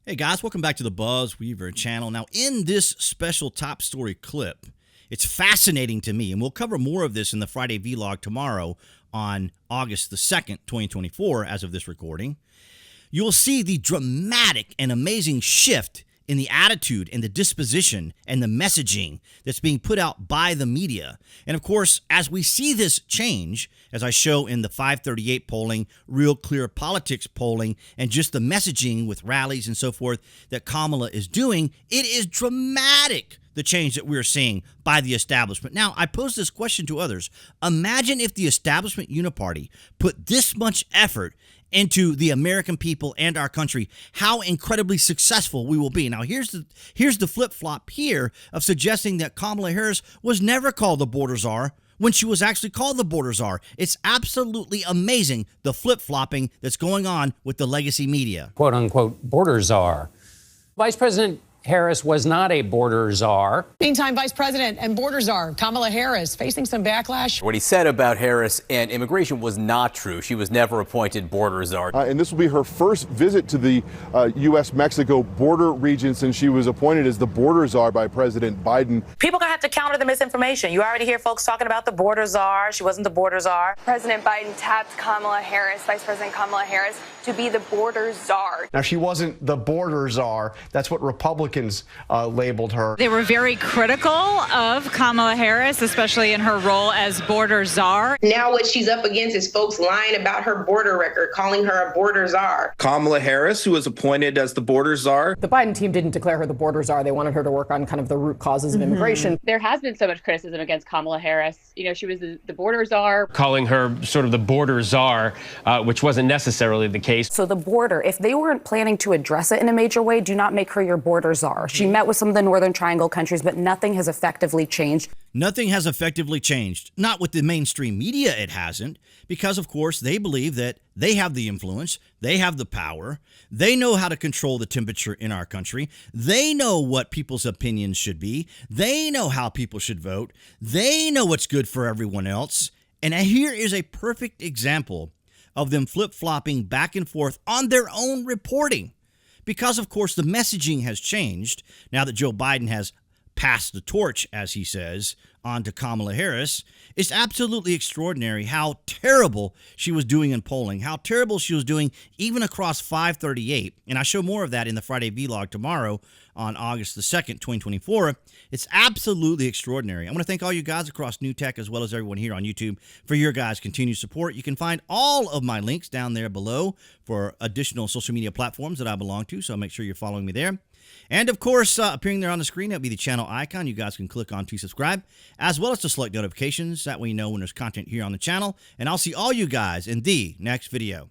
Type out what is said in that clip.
Hey guys, welcome back to the BuzWeaver channel. Now, in this special top story clip, it's fascinating to me, and we'll cover more of this in the Friday vlog tomorrow on August the 2nd, 2024, as of this recording. You'll see the dramatic and amazing shift in the attitude and the disposition and the messaging that's being put out by the media. And of course, as we see this change, as I show in the 538 polling, Real Clear Politics polling, and just the messaging with rallies and so forth that Kamala is doing, it is dramatic, the change that we're seeing by the establishment. Now, I pose this question to others. Imagine if the establishment uniparty put this much effort into the American people and our country, how incredibly successful we will be. Now, here's the flip-flop here of suggesting that Kamala Harris was never called the Border Czar when she was actually called the Border Czar. It's absolutely amazing, the flip-flopping that's going on with the legacy media. Quote-unquote border czar. Vice President Harris was not a border czar. Meantime, Vice President and border czar Kamala Harris facing some backlash. What he said about Harris and immigration was not true. She was never appointed border czar. And this will be her first visit to the U.S.-Mexico border region since she was appointed as the border czar by President Biden. People are going to have to counter the misinformation. You already hear folks talking about the border czar. She wasn't the border czar. President Biden tapped Kamala Harris, Vice President Kamala Harris, to be the border czar. Now, she wasn't the border czar. That's what Republicans labeled her. They were very critical of Kamala Harris, especially in her role as border czar. Now what she's up against is folks lying about her border record, calling her a border czar. Kamala Harris, who was appointed as the border czar. The Biden team didn't declare her the border czar. They wanted her to work on kind of the root causes of immigration. There has been so much criticism against Kamala Harris. You know, she was the border czar. Calling her sort of the border czar, which wasn't necessarily the case. So the border, if they weren't planning to address it in a major way, do not make her your border czar. She met with some of the Northern Triangle countries, but nothing has effectively changed. Nothing has effectively changed. Not with the mainstream media, it hasn't, because, of course, they believe that they have the influence, they have the power, they know how to control the temperature in our country, they know what people's opinions should be, they know how people should vote, they know what's good for everyone else. And here is a perfect example of them flip-flopping back and forth on their own reporting. Because, of course, the messaging has changed now that Joe Biden has passed the torch, as he says, on to Kamala Harris. It's absolutely extraordinary how terrible she was doing in polling, how terrible she was doing even across 538. And I show more of that in the Friday vlog tomorrow on August the 2nd, 2024. It's absolutely extraordinary. I want to thank all you guys across New Tech as well as everyone here on YouTube for your guys' continued support. You can find all of my links down there below for additional social media platforms that I belong to, so make sure you're following me there. And, of course, appearing there on the screen, that'll be the channel icon. You guys can click on to subscribe, as well as to select notifications. That way you know when there's content here on the channel. And I'll see all you guys in the next video.